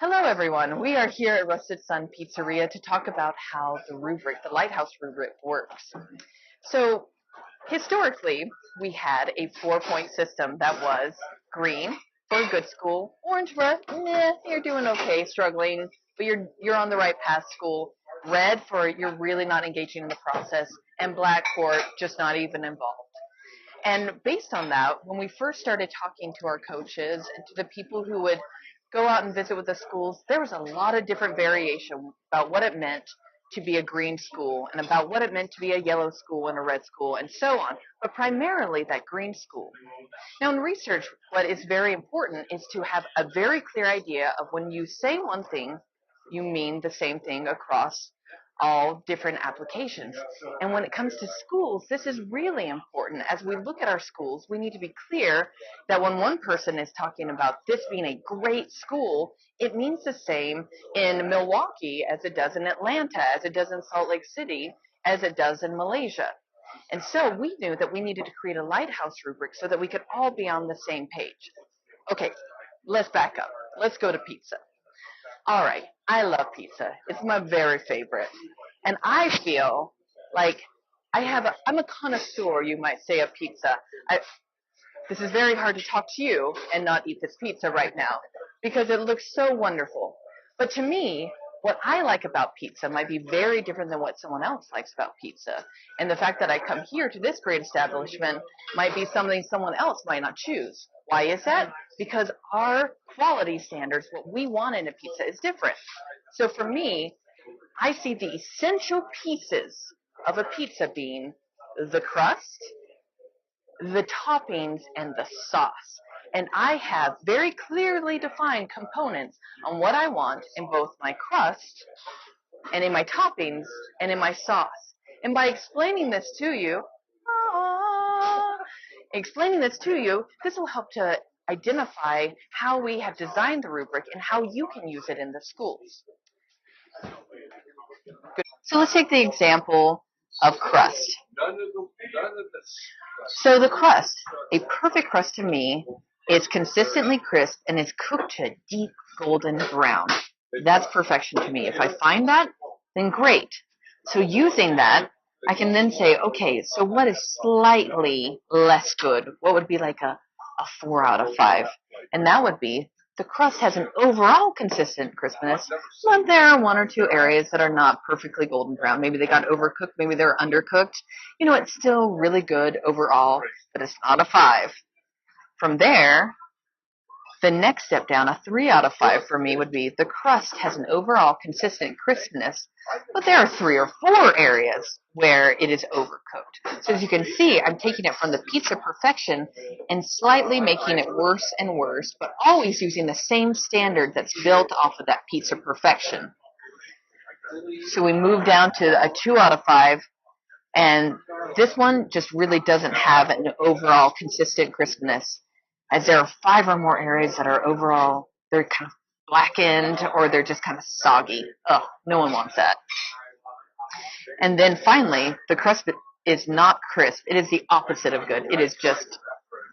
Hello, everyone. We are here at Rusted Sun Pizzeria to talk about how the rubric, the Lighthouse rubric, works. So, historically, we had a 4-point system that was green for a good school, orange for you're doing okay, struggling, but you're on the right path school, red for you're really not engaging in the process, and black for just not even involved. And based on that, when we first started talking to our coaches and to the people who would go out and visit with the schools, there was a lot of different variation about what it meant to be a green school and about what it meant to be a yellow school and a red school and so on, but primarily that green school. Now in research, what is very important is to have a very clear idea of when you say one thing, you mean the same thing across all different applications. And when it comes to schools, this is really important. As we look at our schools, we need to be clear that when one person is talking about this being a great school, it means the same in Milwaukee as it does in Atlanta, as it does in Salt Lake City, as it does in Malaysia. And so we knew that we needed to create a lighthouse rubric so that we could all be on the same page. Okay, let's back up. Let's go to pizza. All right, I love pizza. It's my very favorite. And I feel like I'm a connoisseur, you might say, of pizza. This is very hard to talk to you and not eat this pizza right now because it looks so wonderful. But to me, what I like about pizza might be very different than what someone else likes about pizza. And the fact that I come here to this great establishment might be something someone else might not choose. Why is that? Because our quality standards, what we want in a pizza, is different. So for me, I see the essential pieces of a pizza being the crust, the toppings, and the sauce. And I have very clearly defined components on what I want in both my crust and in my toppings and in my sauce. And by explaining this to you, this will help to identify how we have designed the rubric and how you can use it in the schools. Good. So let's take the example of crust. So the crust, a perfect crust to me, is consistently crisp and is cooked to a deep golden brown. That's perfection to me. If I find that, then great. So using that, I can then say, okay, so what is slightly less good? What would be like a 4 out of 5? And that would be the crust has an overall consistent crispness, but there are 1 or 2 areas that are not perfectly golden brown. Maybe they got overcooked, maybe they're undercooked. You know, it's still really good overall, but it's not a 5. From there, the next step down, a 3 out of 5 for me would be the crust has an overall consistent crispness, but there are 3 or 4 areas where it is overcooked. So as you can see, I'm taking it from the pizza perfection and slightly making it worse and worse, but always using the same standard that's built off of that pizza perfection. So we move down to a 2 out of 5, and this one just really doesn't have an overall consistent crispness, as there are 5 or more areas that are overall, they're kind of blackened or they're just kind of soggy. Ugh, no one wants that. And then finally, the crust is not crisp. It is the opposite of good. It is just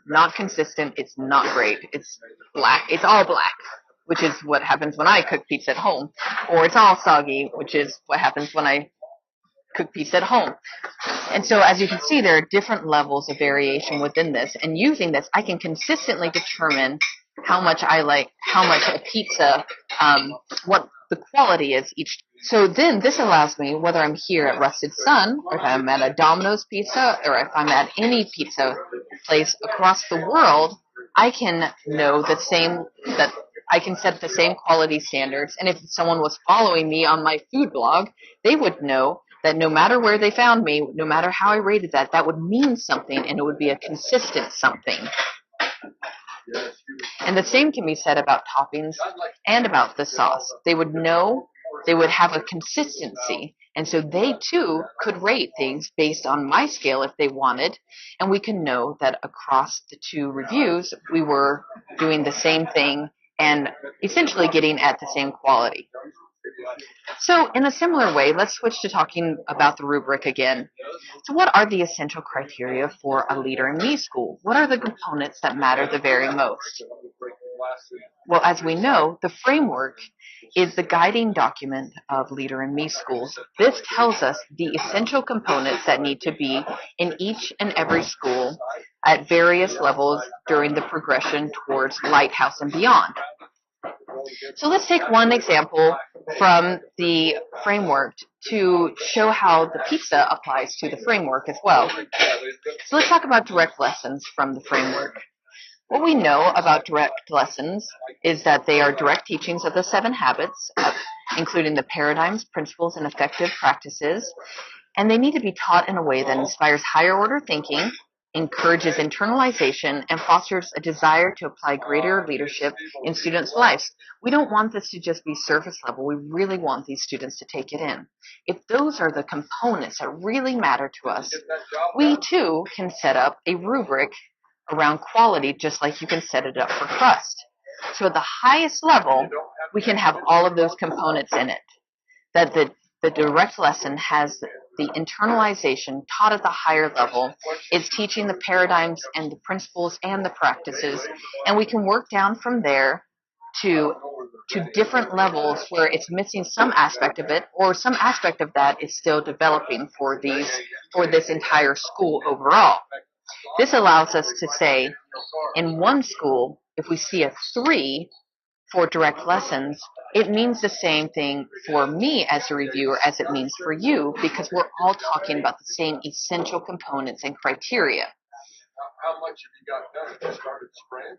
not consistent. It's not great. It's black. It's all black, which is what happens when I cook pizza at home. Or it's all soggy, which is what happens when I cook pizza at home. And so as you can see, there are different levels of variation within this. And using this, I can consistently determine how much I like, how much a pizza, what the quality is each. So then this allows me, whether I'm here at Rusted Sun, or if I'm at a Domino's Pizza, or if I'm at any pizza place across the world, I can know that I can set the same quality standards. And if someone was following me on my food blog, they would know that no matter where they found me, no matter how I rated that, that would mean something, and it would be a consistent something. And the same can be said about toppings and about the sauce. They would know, they would have a consistency, and so they too could rate things based on my scale if they wanted, and we can know that across the 2 reviews, we were doing the same thing and essentially getting at the same quality. So in a similar way, let's switch to talking about the rubric again. So what are the essential criteria for a Leader in Me school? What are the components that matter the very most? Well, as we know, the framework is the guiding document of Leader in Me schools. This tells us the essential components that need to be in each and every school at various levels during the progression towards Lighthouse and beyond. So let's take one example from the framework to show how the pizza applies to the framework as well. So let's talk about direct lessons from the framework. What we know about direct lessons is that they are direct teachings of the 7 habits, including the paradigms, principles, and effective practices, and they need to be taught in a way that inspires higher order thinking, encourages internalization, and fosters a desire to apply greater leadership in students' lives. We don't want this to just be surface level. We really want these students to take it in. If those are the components that really matter to us, we too can set up a rubric around quality just like you can set it up for trust. So at the highest level, we can have all of those components in it. That the direct lesson has the internalization taught at the higher level. It's teaching the paradigms and the principles and the practices, and we can work down from there to different levels where it's missing some aspect of it, or some aspect of that is still developing for this entire school overall. This allows us to say, in one school, if we see a 3 for direct lessons, it means the same thing for me as a reviewer as it means for you, because we're all talking about the same essential components and criteria. How much have you got done? You started spraying?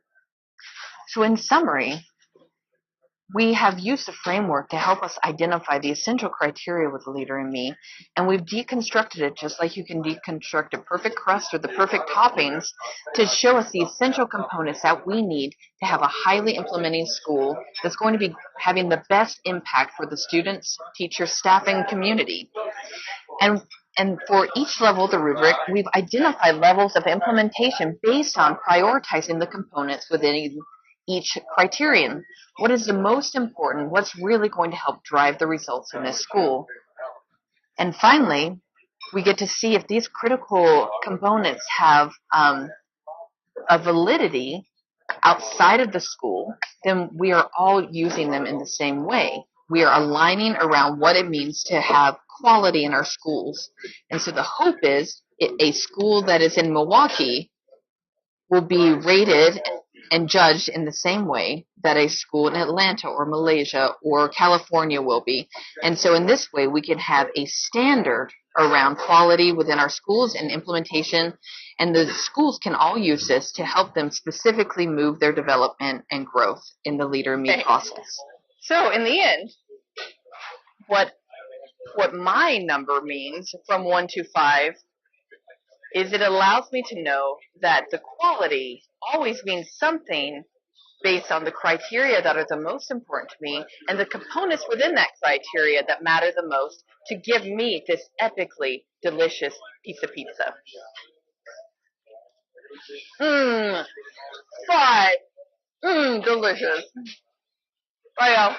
So in summary, we have used the framework to help us identify the essential criteria with the Leader in Me, and we've deconstructed it just like you can deconstruct a perfect crust or the perfect toppings to show us the essential components that we need to have a highly implementing school that's going to be having the best impact for the students, teachers, staff, and community. And for each level of the rubric, we've identified levels of implementation based on prioritizing the components within each criterion. What is the most important? What's really going to help drive the results in this school? And finally, we get to see if these critical components have a validity outside of the school, then we are all using them in the same way. We are aligning around what it means to have quality in our schools. And so the hope is a school that is in Milwaukee will be rated and judged in the same way that a school in Atlanta or Malaysia or California will be. And so in this way, we can have a standard around quality within our schools and implementation, and the schools can all use this to help them specifically move their development and growth in the Leader in Me process. So in the end, what my number means from 1 to 5 is it allows me to know that the quality always means something based on the criteria that are the most important to me and the components within that criteria that matter the most to give me this epically delicious piece of pizza. 5. Delicious. Bye, y'all.